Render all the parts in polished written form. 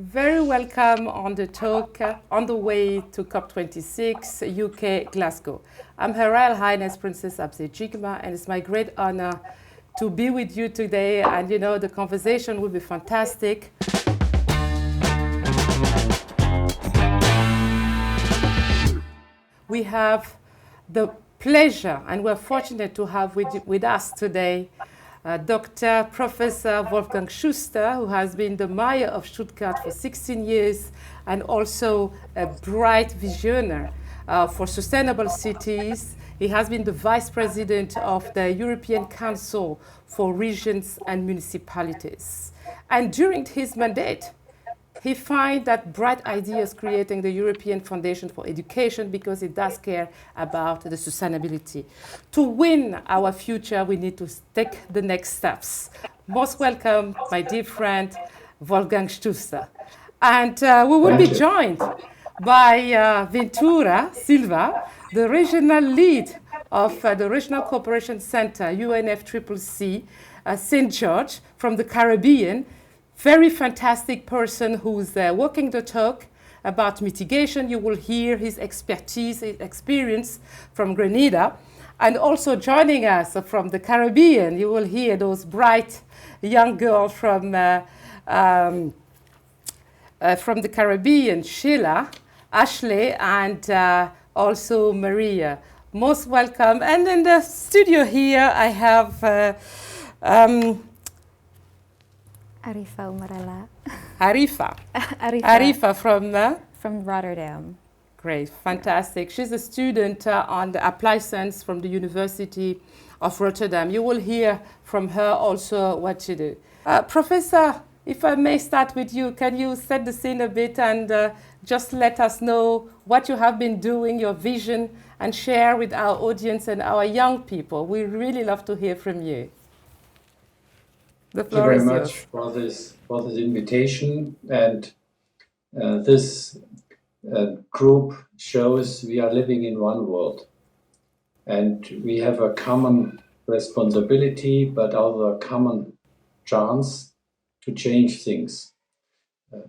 Very welcome on the talk on the way to COP26 UK Glasgow. I'm Her Royal Highness Princess Abze Djigma, and it's my great honor to be with you today. And the conversation will be fantastic. We have the pleasure, and we're fortunate to have with us today Dr. Professor Wolfgang Schuster, who has been the mayor of Stuttgart for 16 years and also a bright visionary for sustainable cities. He has been the vice president of the European Council for Regions and Municipalities. And during his mandate, he finds that bright ideas creating the European Foundation for Education because it does care about the sustainability. To win our future, we need to take the next steps. Most welcome, my dear friend, Wolfgang Schuster. And we will be joined by Vintura Silva, the regional lead of the Regional Cooperation Center, UNFCCC, St. George, from the Caribbean. Very fantastic person who's walking the talk about mitigation. You will hear his expertise, his experience from Grenada. And also joining us from the Caribbean, you will hear those bright young girls from the Caribbean, Sheila, Lashley, and also Maria. Most welcome. And in the studio here, I have Arifa Umarella. Arifa from Rotterdam. Great, fantastic. She's a student on the Applied Science from the University of Rotterdam. You will hear from her also what she did. Professor, if I may start with you, can you set the scene a bit and just let us know what you have been doing, your vision, and share with our audience and our young people? We really love to hear from you. Thank you very much for this invitation, and this group shows we are living in one world, and we have a common responsibility, but also a common chance to change things,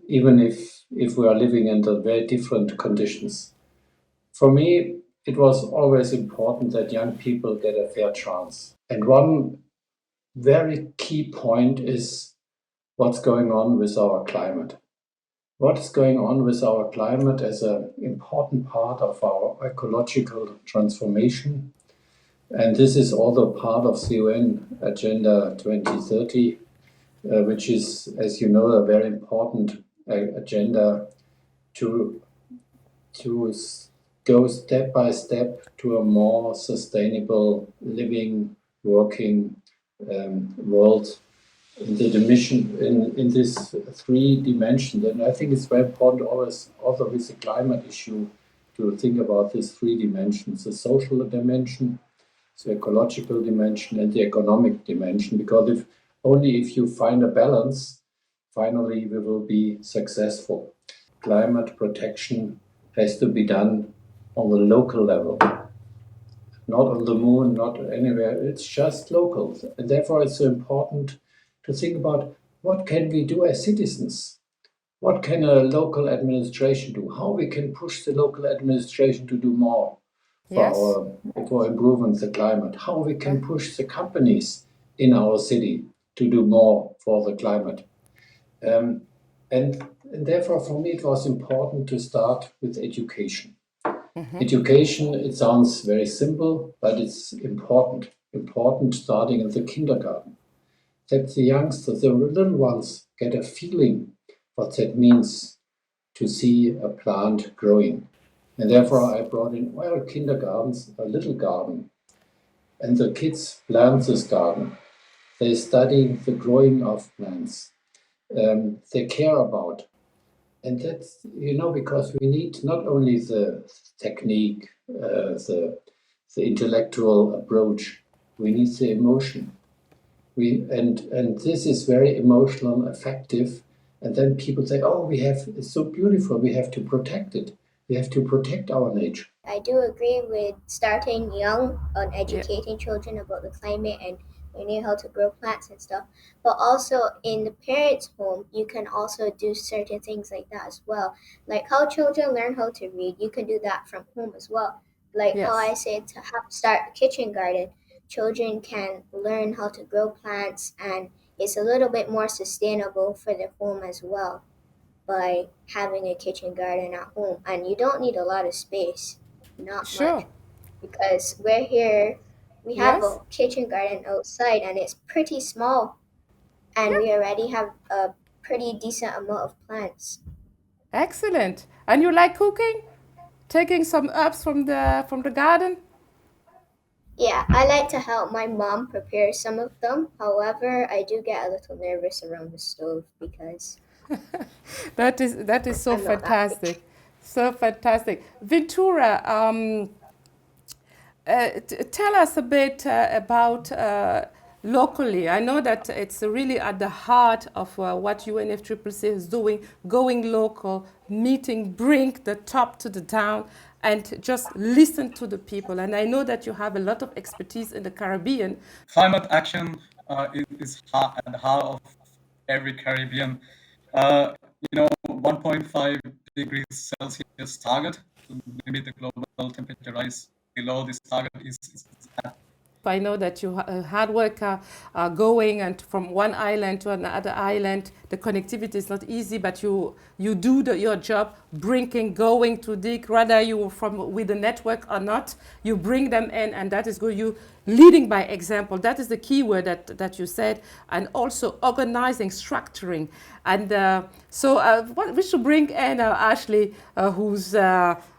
even if we are living under very different conditions. For me, it was always important that young people get a fair chance, and one very key point is what's going on with our climate. What is going on with our climate as an important part of our ecological transformation. And this is also part of the UN Agenda 2030, which is, as you know, a very important agenda to go step by step to a more sustainable living, working world in this three dimensions. And I think it's very important always also with the climate issue to think about these three dimensions: the social dimension, the ecological dimension, and the economic dimension, because if you find a balance, finally we will be successful. Climate protection has to be done on the local level. Not on the moon, not anywhere, it's just local. And therefore it's so important to think about what can we do as citizens? What can a local administration do? How we can push the local administration to do more for improving the climate? How we can push the companies in our city to do more for the climate? And therefore for me it was important to start with education. Education, it sounds very simple, but it's important starting in the kindergarten. That the youngsters, the little ones, get a feeling what that means to see a plant growing. And therefore I brought in all kindergartens a little garden. And the kids plant this garden. They study the growing of plants. They care about. And that's, because we need not only the technique, the intellectual approach, we need the emotion. And this is very emotional and effective. And then people say, it's so beautiful, we have to protect it. We have to protect our nature. I do agree with starting young on educating children about the climate and you know how to grow plants and stuff. But also in the parents' home, you can also do certain things like that as well. Like how children learn how to read, you can do that from home as well. Like how I Yes. said to have start a kitchen garden, children can learn how to grow plants, and it's a little bit more sustainable for the home as well by having a kitchen garden at home. And you don't need a lot of space, not Sure. much, because we're here, we have Yes. a kitchen garden outside and it's pretty small, and Yeah. we already have a pretty decent amount of plants. Excellent. And you like cooking? Taking some herbs from the garden? Yeah, I like to help my mom prepare some of them. However, I do get a little nervous around the stove because That is so I'm not that big. fantastic. So fantastic. Ventura, tell us a bit about locally. I know that it's really at the heart of what UNFCCC is doing, going local, meeting, bring the top to the down, and just listen to the people. And I know that you have a lot of expertise in the Caribbean. Climate action is at the heart of every Caribbean. 1.5 degrees Celsius target to limit the global temperature rise below this target is at I know that you are a hard worker going and from one island to another island. The connectivity is not easy, but you do your job, bringing, going to dig, whether you from with the network or not, you bring them in, and that is good. You leading by example. That is the key word that you said, and also organizing, structuring, and we should bring in Ashley, who's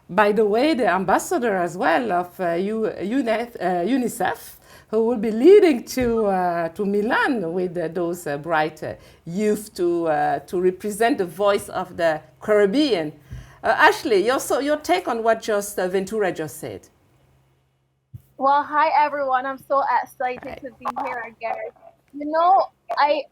by the way, the ambassador as well of UNICEF, who will be leading to Milan with those bright youth to represent the voice of the Caribbean. Ashley, your take on what just Ventura just said. Well, hi everyone. I'm so excited to be here again. You know, I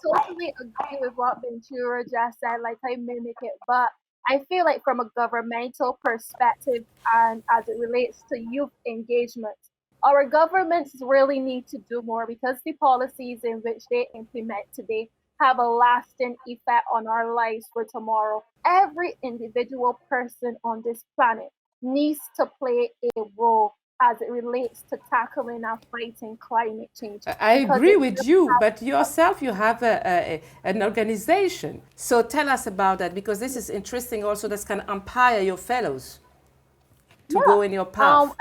totally agree with what Ventura just said, like I mimic it, but I feel like from a governmental perspective and as it relates to youth engagement, our governments really need to do more because the policies in which they implement today have a lasting effect on our lives for tomorrow. Every individual person on this planet needs to play a role as it relates to tackling and fighting climate change I because agree it with you, but yourself, you have an organization. So tell us about that, because this is interesting also. That can inspire your fellows to yeah go in your path.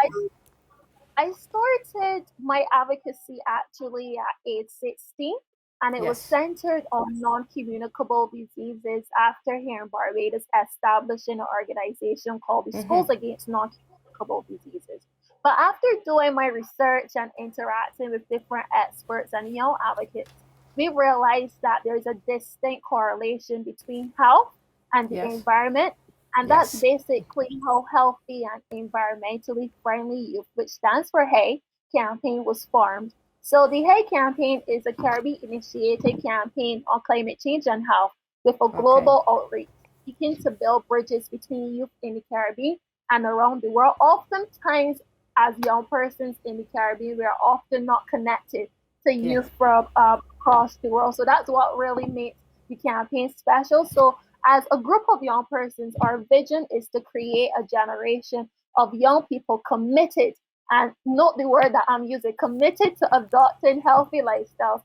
I started my advocacy actually at age 16, and it was Yes. centered on non-communicable diseases after here in Barbados establishing an organization called the Schools Against Non-Communicable Diseases. But after doing my research and interacting with different experts and young advocates, we realized that there's a distinct correlation between health and the Yes. environment, and that's Yes. basically how healthy and environmentally friendly youth, which stands for HEY, campaign was formed. So the HEY campaign is a Caribbean initiated campaign on climate change and health with a Okay. global outreach seeking to build bridges between youth in the Caribbean and around the world. Oftentimes, as young persons in the Caribbean, we are often not connected to Yes. youth from across the world. So that's what really makes the campaign special. So as a group of young persons, our vision is to create a generation of young people committed, and note the word that I'm using, committed to adopting healthy lifestyles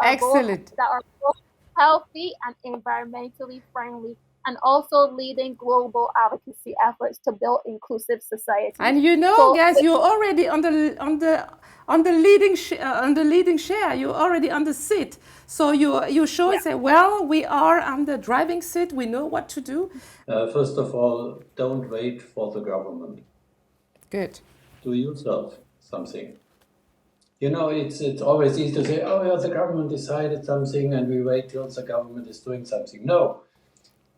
Excellent. that are both healthy and environmentally friendly, and also leading global advocacy efforts to build inclusive societies. And you know, So guys, you're already on the leading share. You're already on the seat. So you show and say, well, we are on the driving seat. We know what to do. First of all, don't wait for the government. Good. Do yourself something. You know, it's always easy to say, oh, yeah, the government decided something and we wait till the government is doing something. No.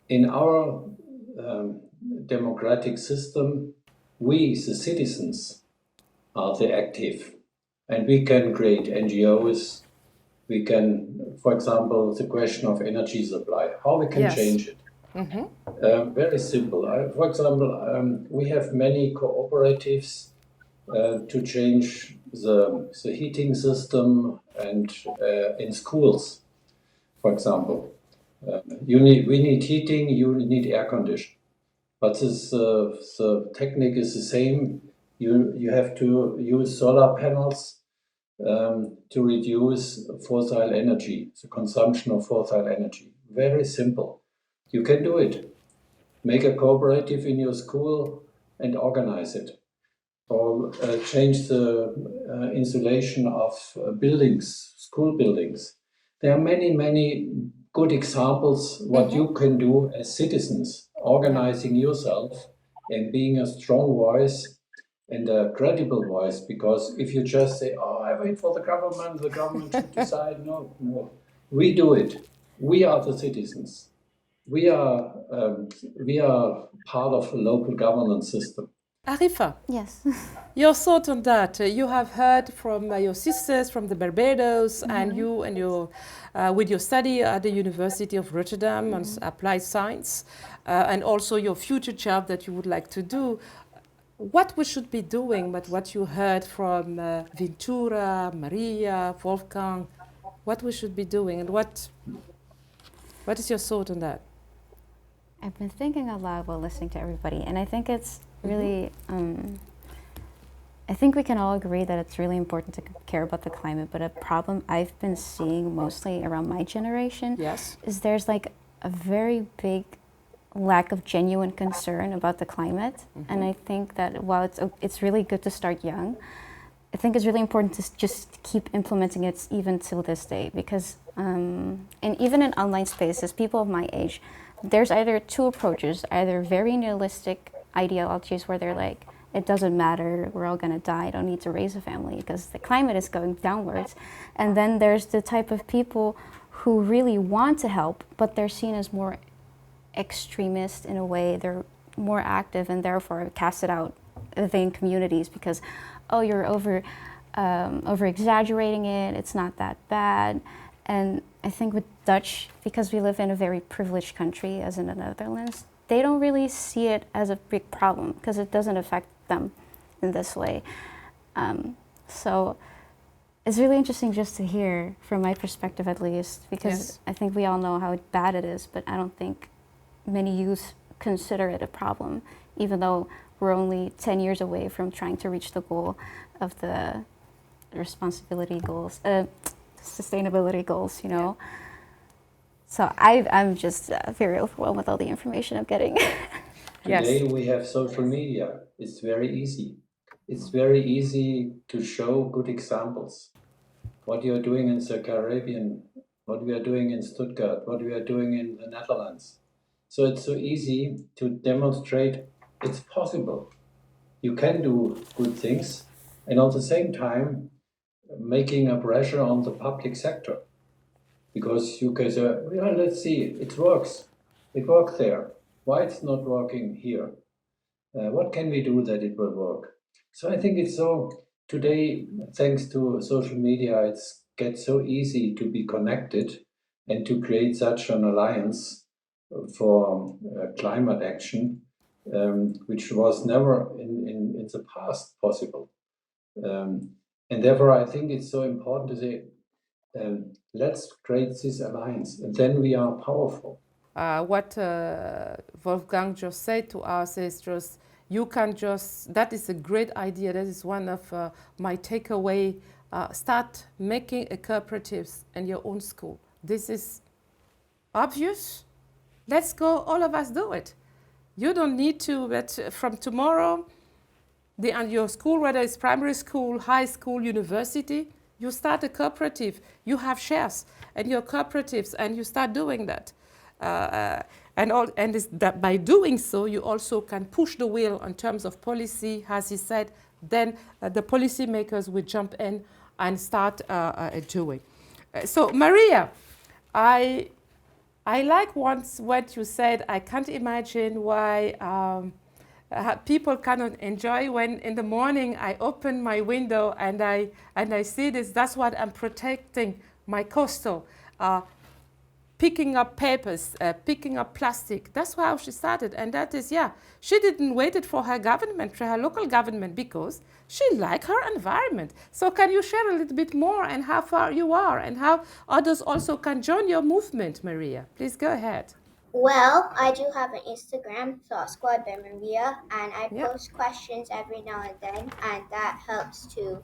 In our democratic system, we, the citizens, are the active. And we can create NGOs. We can, for example, the question of energy supply, how we can change it. Very simple. For example, we have many cooperatives to change the heating system and in schools, for example. We need heating, you need air conditioning. But the technique is the same. You have to use solar panels to reduce fossil energy, the consumption of fossil energy. Very simple. You can do it. Make a cooperative in your school and organize it. Or change the insulation of buildings, school buildings. There are many good examples what you can do as citizens, organizing yourself and being a strong voice and a credible voice. Because if you just say, "Oh, I wait for the government should decide," no, we do it. We are the citizens. We are part of the local governance system. Arifa, Yes. your thought on that? You have heard from your sisters from the Barbados, and you and your, with your study at the University of Rotterdam on applied science, and also your future job that you would like to do. What we should be doing, but what you heard from Vintura, Maria, Wolfgang, what we should be doing, and what is your thought on that? I've been thinking a lot while listening to everybody, and I think it's really, I think we can all agree that it's really important to care about the climate, but a problem I've been seeing mostly around my generation is there's like a very big lack of genuine concern about the climate. And I think that while it's really good to start young, I think it's really important to just keep implementing it even till this day, because and even in online spaces, people of my age, there's either two approaches, either very nihilistic ideologies where they're like, it doesn't matter, we're all gonna die, I don't need to raise a family because the climate is going downwards. And then there's the type of people who really want to help, but they're seen as more extremist in a way. They're more active and therefore casted out within communities because, oh, you're over exaggerating it, it's not that bad. And I think with Dutch, because we live in a very privileged country as in the Netherlands, they don't really see it as a big problem because it doesn't affect them in this way. So it's really interesting just to hear from my perspective at least, because I think we all know how bad it is, but I don't think many youth consider it a problem, even though we're only 10 years away from trying to reach the goal of the responsibility goals, sustainability goals, you know. So I'm just very overwhelmed with all the information I'm getting. Today we have social media. It's very easy. It's very easy to show good examples. What you're doing in the Caribbean, what we are doing in Stuttgart, what we are doing in the Netherlands. So it's so easy to demonstrate it's possible. You can do good things, and at the same time making a pressure on the public sector. Because you can say, well, let's see, it works. It worked there. Why it's not working here? What can we do that it will work? So I think it's so, today, thanks to social media, it gets so easy to be connected and to create such an alliance for climate action, which was never in the past possible. And therefore, I think it's so important to say, let's create this alliance, and then we are powerful. What Wolfgang just said to us is just, you can just, that is a great idea. That is one of my takeaway. Start making a cooperatives in your own school. This is obvious. Let's go, all of us do it. You don't need to, but from tomorrow, your school, whether it's primary school, high school, university, you start a cooperative, you have shares and your cooperatives, and you start doing that. That by doing so, you also can push the wheel in terms of policy, as he said, then the policymakers will jump in and start doing. So Maria, I like once what you said. I can't imagine why people cannot enjoy when in the morning I open my window and I see this. That's what I'm protecting, my coastal. picking up papers, picking up plastic. That's how she started. And that is, she didn't wait it for her government, for her local government, because she liked her environment. So can you share a little bit more and how far you are and how others also can join your movement, Maria? Please go ahead. Well, I do have an Instagram, Thought Squad by Maria, and I post questions every now and then, and that helps to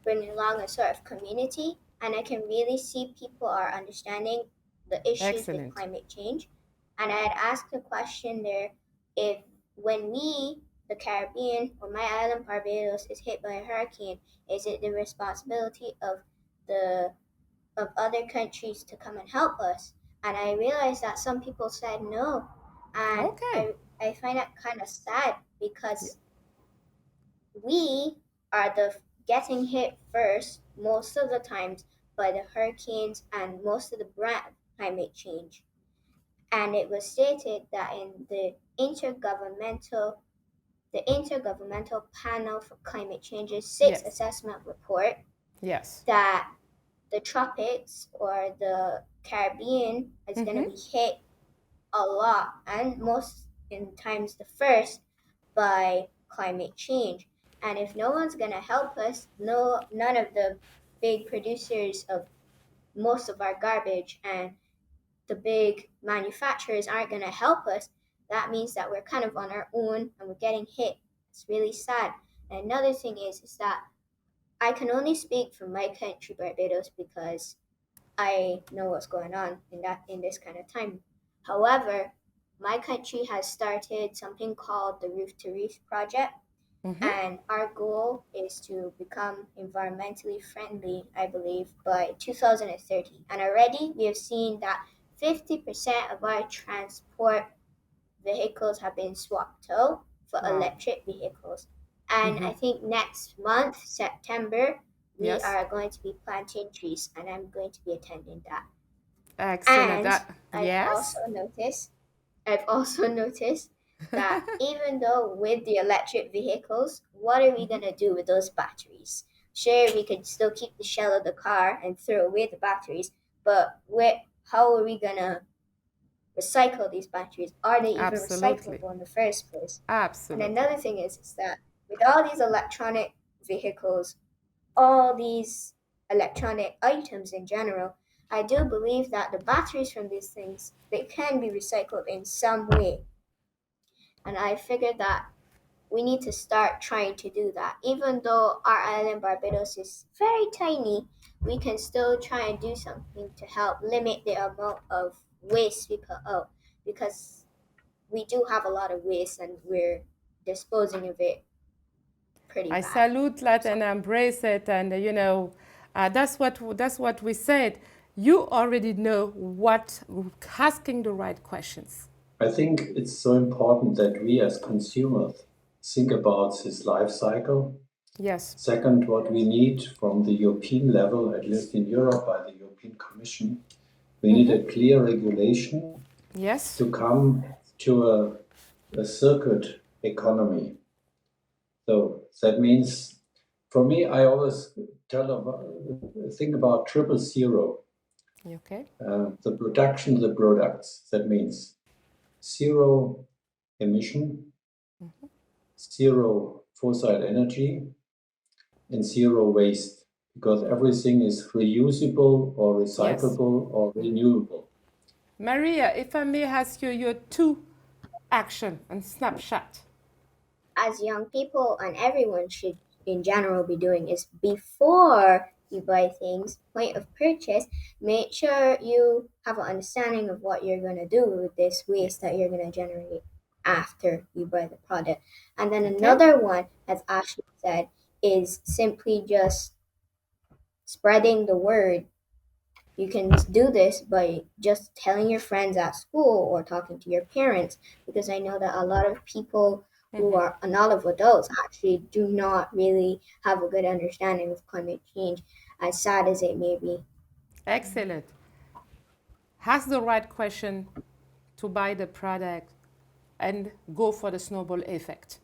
bring along a sort of community. And I can really see people are understanding the issues with climate change. And I had asked a question there, if when we, the Caribbean, or my island Barbados, is hit by a hurricane, is it the responsibility of other countries to come and help us? And I realized that some people said no. And I find that kind of sad, because we are the getting hit first most of the times by the hurricanes and most of the climate change. And it was stated that in the intergovernmental panel for climate change's sixth assessment report, that the tropics or the Caribbean is going to be hit a lot, and most in times the first, by climate change. And if no one's going to help us, none of the big producers of most of our garbage and the big manufacturers aren't going to help us, that means that we're kind of on our own and we're getting hit. It's really sad. And another thing is that I can only speak for my country, Barbados, because I know what's going on in this kind of time. However, my country has started something called the Roof to Reef project, and our goal is to become environmentally friendly, I believe, by 2030. And already we have seen that 50% of our transport vehicles have been swapped out for electric vehicles. And I think next month, September, we are going to be planting trees, and I'm going to be attending that. Excellent. And I've also noticed that even though with the electric vehicles, what are we going to do with those batteries? Sure, we could still keep the shell of the car and throw away the batteries, but how are we going to recycle these batteries? Are they even recyclable in the first place? Absolutely. And another thing is that with all these electronic vehicles, all these electronic items in general, I do believe that the batteries from these things, they can be recycled in some way. And I figured that we need to start trying to do that. Even though our island Barbados is very tiny, we can still try and do something to help limit the amount of waste we put out, because we do have a lot of waste and we're disposing of it pretty bad. I salute that and embrace it, and that's what we said. You already know asking the right questions. I think it's so important that we as consumers think about this life cycle. Yes. Second, what we need from the European level, at least in Europe by the European Commission, we need a clear regulation to come to a circuit economy. So that means, for me, I always think about 000. Okay. The production, the products. That means zero emission, zero fossil energy, and zero waste, because everything is reusable or recyclable or renewable. Maria, if I may ask you your 2 action and snapshot. As young people, and everyone should in general be doing, is before you buy things, point of purchase, make sure you have an understanding of what you're going to do with this waste that you're going to generate after you buy the product. And then another one, as Ashley said, is simply just spreading the word. You can do this by just telling your friends at school or talking to your parents, because I know that a lot of people who are, and all of adults actually do not really have a good understanding of climate change, as sad as it may be. Excellent. Ask the right question to buy the product and go for the snowball effect.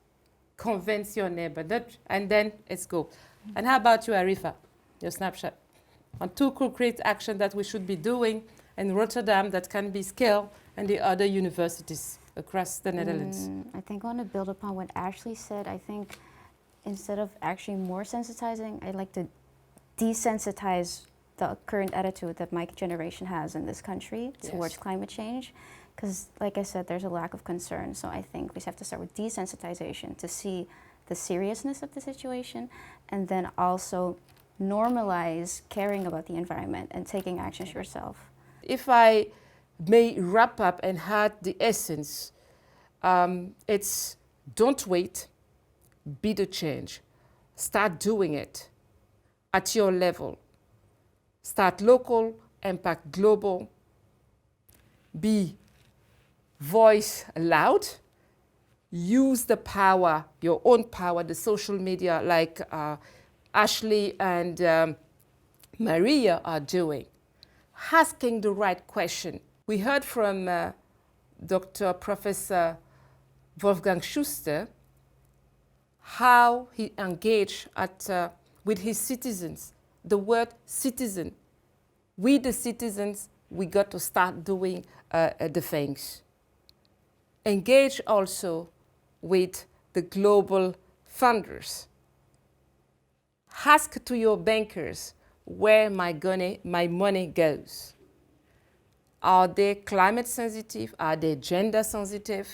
Convince your neighbor, and then let's go. And how about you, Arifa? Your snapshot on 2 concrete actions that we should be doing and Rotterdam that can be scaled and the other universities across the Netherlands? I think I want to build upon what Ashley said. I think instead of actually more sensitizing, I'd like to desensitize the current attitude that my generation has in this country towards climate change. Because, like I said, there's a lack of concern. So I think we have to start with desensitization to see the seriousness of the situation, and then also normalize caring about the environment and taking actions yourself. If I may wrap up and add the essence, it's don't wait, be the change. Start doing it at your level. Start local, impact global. Be voice loud. Use the power, your own power, the social media like Ashley and Maria are doing. Asking the right question. We heard from Dr. Professor Wolfgang Schuster how he engaged with his citizens. The word citizen. We the citizens, we got to start doing the things. Engage also with the global funders. Ask to your bankers where my money goes. Are they climate sensitive? Are they gender sensitive?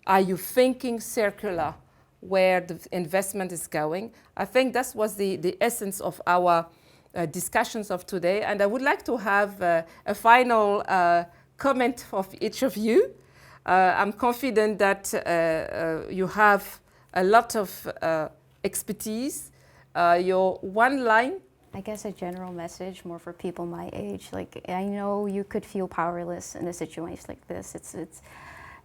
Are you thinking circular where the investment is going? I think that was the essence of our discussions of today. And I would like to have a final comment of each of you. I'm confident that you have a lot of expertise. Your one line. I guess a general message more for people my age. Like, I know you could feel powerless in a situation like this.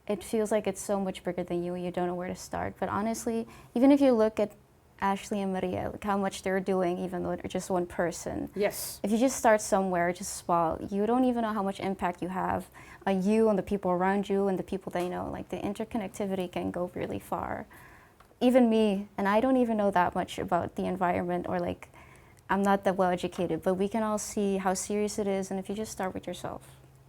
It feels like it's so much bigger than you and you don't know where to start. But honestly, even if you look at Ashley and Maria, like how much they're doing, even though they're just one person. Yes. If you just start somewhere, just small, you don't even know how much impact you have on you and the people around you and the people they know. Like the interconnectivity can go really far. Even me, and I don't even know that much about the environment, or like, I'm not that well educated, but we can all see how serious it is. And if you just start with yourself,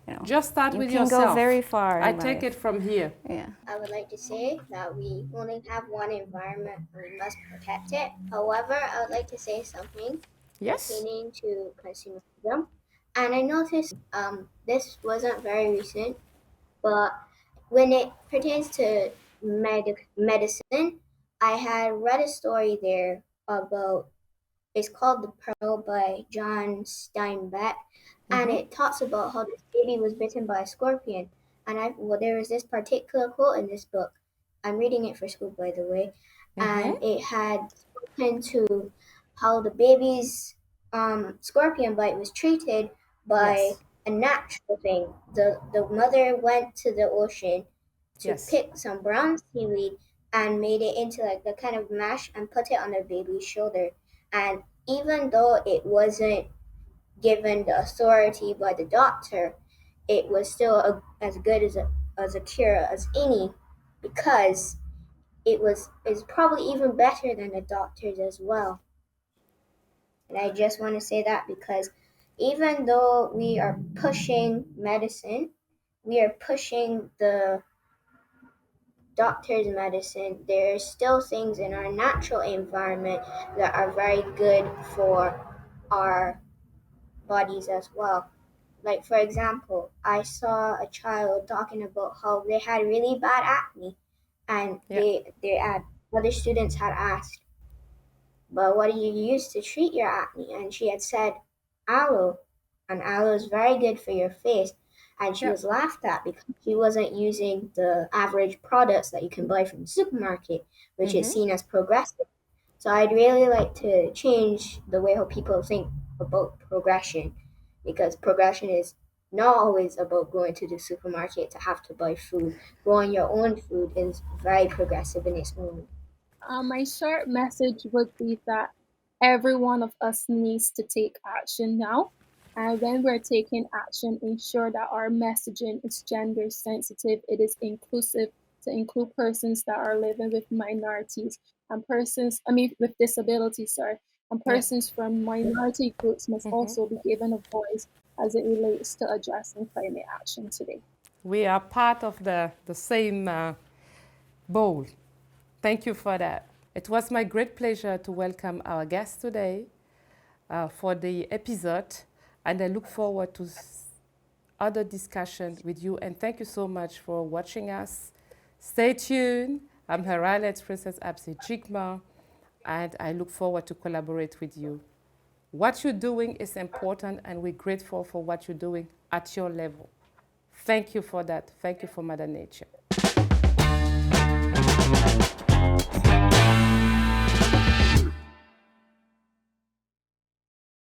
you know, just start with yourself. You can go very far. I take it from here. Yeah. I would like to say that we only have one environment and we must protect it. However, I would like to say something pertaining to consumerism. And I noticed this wasn't very recent, but when it pertains to medicine, I had read a story there about, it's called The Pearl by John Steinbeck, and it talks about how this baby was bitten by a scorpion. And there was this particular quote in this book. I'm reading it for school, by the way, and it had spoken to how the baby's scorpion bite was treated by a natural thing. The mother went to the ocean to pick some brown seaweed and made it into like the kind of mash and put it on the baby's shoulder. And even though it wasn't given the authority by the doctor, it was still as good as a cure as any, because it's probably even better than the doctors as well. And I just want to say that because even though we are pushing medicine, we are pushing the doctor's medicine, there are still things in our natural environment that are very good for our bodies as well. Like, for example, I saw a child talking about how they had really bad acne, and other students had asked, but what do you use to treat your acne? And she had said aloe, and aloe is very good for your face. And she was laughed at because she wasn't using the average products that you can buy from the supermarket, which is seen as progressive. So I'd really like to change the way how people think about progression, because progression is not always about going to the supermarket to have to buy food. Growing your own food is very progressive in its own way. My short message would be that every one of us needs to take action now. And when we're taking action, ensure that our messaging is gender sensitive, it is inclusive, to include persons that are living with minorities and with disabilities, and persons from minority groups must also be given a voice. as it relates to addressing climate action today. We are part of the same bowl. Thank you for that. It was my great pleasure to welcome our guest today for the episode, and I look forward to other discussions with you. And thank you so much for watching us. Stay tuned. I'm Her Royal Princess Abze Djigma, and I look forward to collaborate with you. What you're doing is important, and we're grateful for what you're doing at your level. Thank you for that. Thank you for Mother Nature.